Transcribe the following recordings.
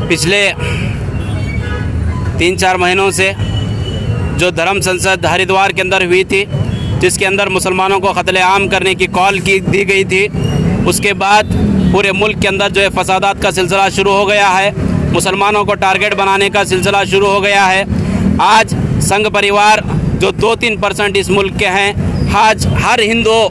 पिछले 3-4 महीनों से जो धर्म संसद हरिद्वार के अंदर हुई थी, जिसके अंदर मुसलमानों को कत्लेआम करने की कॉल दी गई थी, उसके बाद पूरे मुल्क के अंदर जो है फसादात का सिलसिला शुरू हो गया है। मुसलमानों को टारगेट बनाने का सिलसिला शुरू हो गया है। आज संघ परिवार जो 2-3% इस मुल्क के हैं, आज हर हिंदू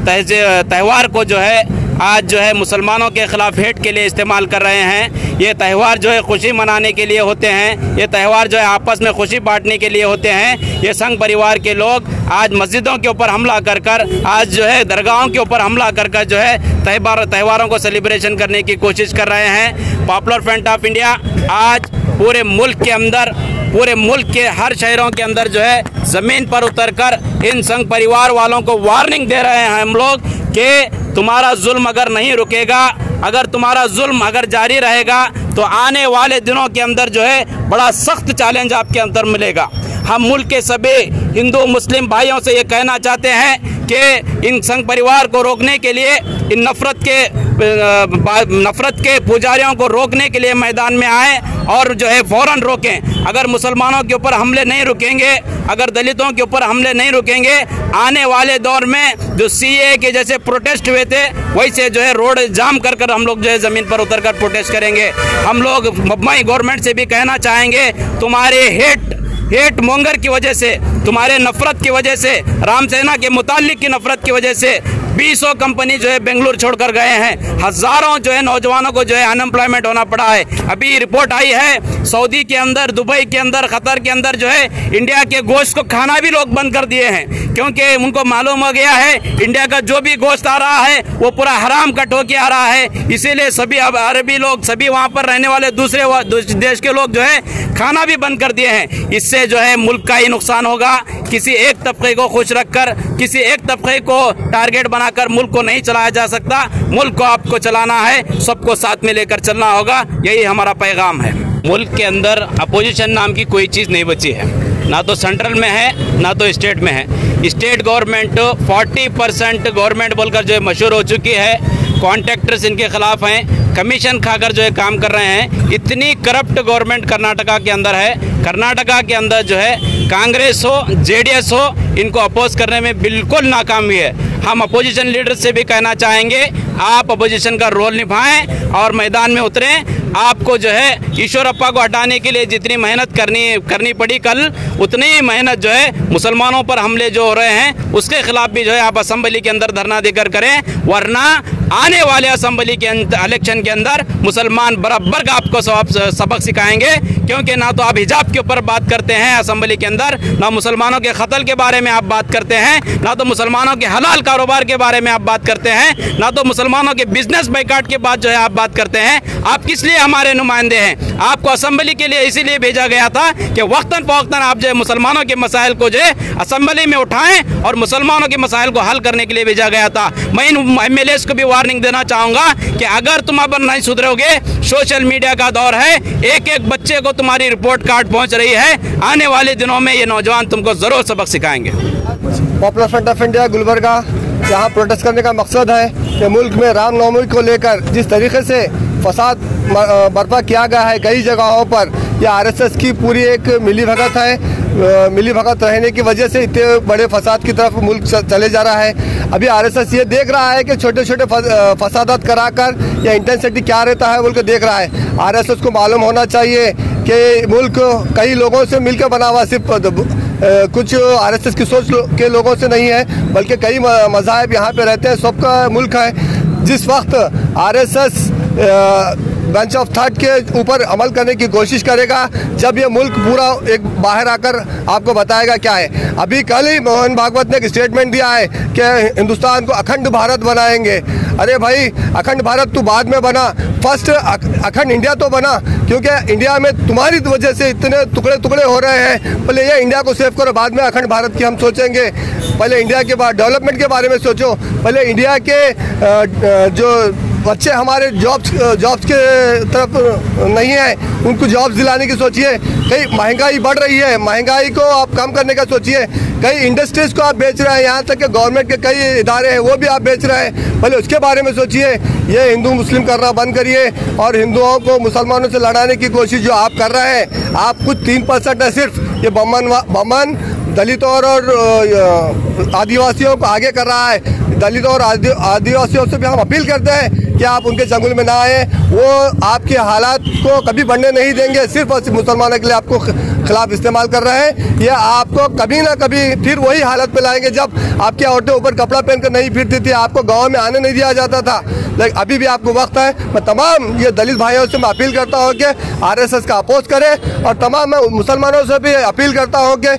त्यौहार को जो है आज जो है मुसलमानों के ख़िलाफ़ हेट के लिए इस्तेमाल कर रहे हैं। ये त्यौहार जो है खुशी मनाने के लिए होते हैं, ये त्यौहार जो है आपस में खुशी बांटने के लिए होते हैं। ये संघ परिवार के लोग आज मस्जिदों के ऊपर हमला कर आज जो है दरगाहों के ऊपर हमला कर जो है त्यौहारों को सेलिब्रेशन करने की कोशिश कर रहे हैं। पॉपुलर फ्रंट ऑफ इंडिया आज पूरे मुल्क के अंदर, पूरे मुल्क के हर शहरों के अंदर जो है ज़मीन पर उतरकर इन संघ परिवार वालों को वार्निंग दे रहे हैं हम लोग कि तुम्हारा जुल्म अगर नहीं रुकेगा, अगर तुम्हारा जुल्म अगर जारी रहेगा तो आने वाले दिनों के अंदर जो है बड़ा सख्त चैलेंज आपके अंदर मिलेगा। हम मुल्क के सभी हिंदू मुस्लिम भाइयों से ये कहना चाहते हैं कि इन संघ परिवार को रोकने के लिए, इन नफ़रत के पुजारियों को रोकने के लिए मैदान में आए और जो है फ़ौरन रोकें। अगर मुसलमानों के ऊपर हमले नहीं रुकेंगे, अगर दलितों के ऊपर हमले नहीं रुकेंगे, आने वाले दौर में जो CAA के जैसे प्रोटेस्ट हुए थे वैसे जो है रोड जाम कर हम लोग जो है ज़मीन पर उतरकर प्रोटेस्ट करेंगे। हम लोग मुंबई गवर्नमेंट से भी कहना चाहेंगे, तुम्हारे हेट मोंगर की वजह से, तुम्हारे नफ़रत की वजह से, रामसेना के मुतालिक की नफ़रत की वजह से 20 कंपनी जो है बेंगलुरु छोड़कर गए हैं। हज़ारों जो है नौजवानों को जो है अनएम्प्लॉयमेंट होना पड़ा है। अभी रिपोर्ट आई है सऊदी के अंदर, दुबई के अंदर, कतर के अंदर जो है इंडिया के गोश्त को खाना भी लोग बंद कर दिए हैं, क्योंकि उनको मालूम हो गया है इंडिया का जो भी गोश्त आ रहा है वो पूरा हराम कट होके आ रहा है। इसीलिए सभी अरबी लोग, सभी वहाँ पर रहने वाले दूसरे देश के लोग जो है खाना भी बंद कर दिए हैं। इससे जो है मुल्क का ही नुकसान होगा। किसी एक तबके को खुश रखकर, किसी एक तबके को टारगेट बनाकर मुल्क को नहीं चलाया जा सकता। मुल्क को आपको चलाना है, सबको साथ में लेकर चलना होगा, यही हमारा पैगाम है। मुल्क के अंदर अपोजिशन नाम की कोई चीज़ नहीं बची है, ना तो सेंट्रल में है ना तो स्टेट में है। स्टेट गवर्नमेंट 40% गवर्नमेंट बोलकर जो है मशहूर हो चुकी है। कॉन्ट्रैक्टर्स इनके खिलाफ हैं, कमीशन खाकर जो है काम कर रहे हैं। इतनी करप्ट गवर्नमेंट कर्नाटका के अंदर है। कर्नाटका के अंदर जो है कांग्रेस हो, JDS हो, इनको अपोज करने में बिल्कुल नाकामी है। हम अपोजिशन लीडर से भी कहना चाहेंगे, आप अपोजिशन का रोल निभाएं और मैदान में उतरें। आपको जो है ईश्वरप्पा को हटाने के लिए जितनी मेहनत करनी पड़ी कल, उतनी ही मेहनत जो है मुसलमानों पर हमले जो हो रहे हैं उसके खिलाफ भी जो है आप असेंबली के अंदर धरना देकर करें, वरना आने वाले असेंबली के इलेक्शन के अंदर मुसलमान बराबर का आपको सबक सिखाएंगे। क्योंकि ना तो आप हिजाब के ऊपर बात करते हैं असेंबली के अंदर, ना मुसलमानों के कत्ल के बारे में आप बात करते हैं, ना तो मुसलमानों के हलाल कारोबार के बारे में आप बात करते हैं, ना तो मुसलमानों के बिजनेस बाइकाट के बाद जो है आप बात करते हैं। आप किस लिए हमारे नुमाइंदे हैं? आपको असेंबली के लिए इसीलिए भेजा गया था कि वक्तन फवक्तन आप जो है मुसलमानों के मसाइल को जो है असेंबली में उठाएं और मुसलमानों के मसाइल को हल करने के लिए भेजा गया था। मैं इन MLAs को भी वार्निंग देना चाहूँगा कि अगर तुम अब नहीं सुधरोगे, सोशल मीडिया का दौर है, एक बच्चे को तुम्हारी रिपोर्ट कार्ड पहुँच रही है, आने वाले दिनों में ये नौजवान तुमको ज़रूर सबक सिखाएंगे। Popular front of India Gulbarga यहाँ प्रोटेस्ट करने का मकसद है कि मुल्क में रामनवमी को लेकर जिस तरीके से फसाद बर्पा किया गया है कई जगहों पर, यह RSS की पूरी एक मिलीभगत है। मिलीभगत रहने की वजह से इतने बड़े फसाद की तरफ मुल्क चले जा रहा है। अभी RSS ये देख रहा है कि छोटे छोटे फसादात कराकर या इंटेंसिटी क्या रहता है बोल के देख रहा है। RSS को मालूम होना चाहिए कि मुल्क कई लोगों से मिलकर बना हुआ, सिर्फ कुछ RSS की सोच के लोगों से नहीं है, बल्कि कई मज़ाहिब यहाँ पे रहते हैं, सबका मुल्क है। जिस वक्त RSS बेंच ऑफ थॉट के ऊपर अमल करने की कोशिश करेगा, जब ये मुल्क पूरा एक बाहर आकर आपको बताएगा क्या है। अभी कल ही मोहन भागवत ने एक स्टेटमेंट दिया है कि हिंदुस्तान को अखंड भारत बनाएंगे। अरे भाई, अखंड भारत तू बाद में बना, फर्स्ट अखंड इंडिया तो बना, क्योंकि इंडिया में तुम्हारी वजह से इतने टुकड़े टुकड़े हो रहे हैं। पहले ये इंडिया को सेव करो, बाद में अखंड भारत की हम सोचेंगे। पहले इंडिया के बाद डेवलपमेंट के बारे में सोचो, पहले इंडिया के जो बच्चे हमारे जॉब्स के तरफ नहीं है, उनको जॉब्स दिलाने की सोचिए। कई महंगाई बढ़ रही है, महंगाई को आप कम करने का सोचिए। कई इंडस्ट्रीज को आप बेच रहे हैं, यहाँ तक कि गवर्नमेंट के कई इदारे हैं वो भी आप बेच रहे हैं। पहले उसके बारे में सोचिए। ये हिंदू मुस्लिम करना बंद करिए और हिंदुओं को मुसलमानों से लड़ाने की कोशिश जो आप कर रहे हैं, आप कुछ 3% है सिर्फ, ये बमन दलितों और आदिवासियों को आगे कर रहा है। दलितों और आदिवासियों से भी हम अपील करते हैं कि आप उनके चंगुल में ना आए। वो आपके हालात को कभी बढ़ने नहीं देंगे, सिर्फ और सिर्फ मुसलमानों के लिए आपको खिलाफ इस्तेमाल कर रहे हैं। ये आपको कभी ना कभी फिर वही हालत पे लाएंगे जब आपकी औरतें ऊपर कपड़ा पहनकर नहीं फिरती थी, आपको गाँव में आने नहीं दिया जाता था। लेकिन अभी भी आपको वक्त है। मैं तमाम ये दलित भाइयों से मैं अपील करता हूँ कि RSS का अपोज करें, और तमाम मैं मुसलमानों से भी अपील करता हूँ कि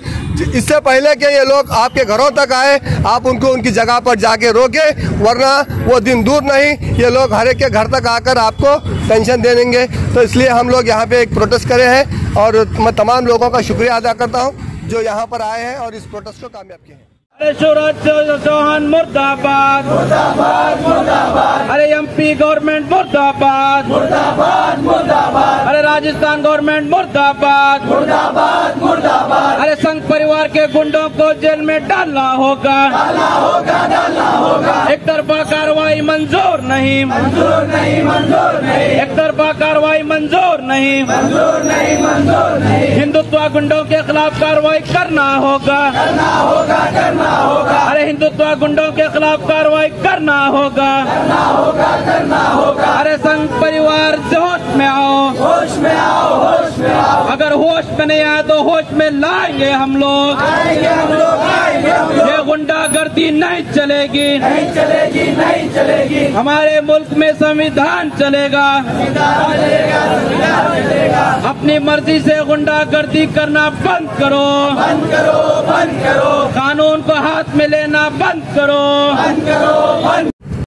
इससे पहले कि ये लोग आपके घरों तक आए, आप उनको उनकी जगह पर जाके रोके, वरना वो दिन दूर नहीं, ये लोग हर एक के घर तक आकर आपको पेंशन दे देंगे। तो इसलिए हम लोग यहाँ पे एक प्रोटेस्ट करे हैं, और मैं तमाम लोगों का शुक्रिया अदा करता हूँ जो यहाँ पर आए हैं और इस प्रोटेस्ट को कामयाब किए हैं। अरे शिवराज चौहान मुर्दाबाद, मुर्दाबाद, मुर्दाबाद। अरे MP गवर्नमेंट मुर्दाबाद, मुर्दाबाद, मुर्दाबाद। अरे राजस्थान गवर्नमेंट मुर्दाबाद, मुर्दाबाद, मुर्दाबाद। अरे संघ परिवार के गुंडों को जेल में डालना होगा, डालना होगा, डालना होगा। एक तरफा कार्रवाई मंजूर नहीं, मंजूर नहीं, मंजूर नहीं। एक तरफा कार्रवाई मंजूर नहीं, मंजूर नहीं, मंजूर नहीं। हिंदुत्व गुंडों के खिलाफ कार्रवाई करना होगा, करना होगा, करना होगा। अरे हिंदुत्व गुंडों के खिलाफ कार्रवाई करना होगा, करना होगा, करना होगा। अरे संघ परिवार होश में आओ, होश में आओ, होश में आओ। अगर होश में नहीं आए तो होश में लाएंगे हम लोग, आएंगे हम लोग, आएंगे हम लोग। ये गुंडागर्दी नहीं चलेगी, नहीं चलेगी, नहीं चलेगी। हमारे मुल्क में संविधान चलेगा, संविधान चलेगा, संविधान चलेगा। अपनी मर्जी से गुंडागर्दी करना बंद करो, बंद करो, बंद करो। कानून को हाथ में लेना बंद करो, बंद करो, बंद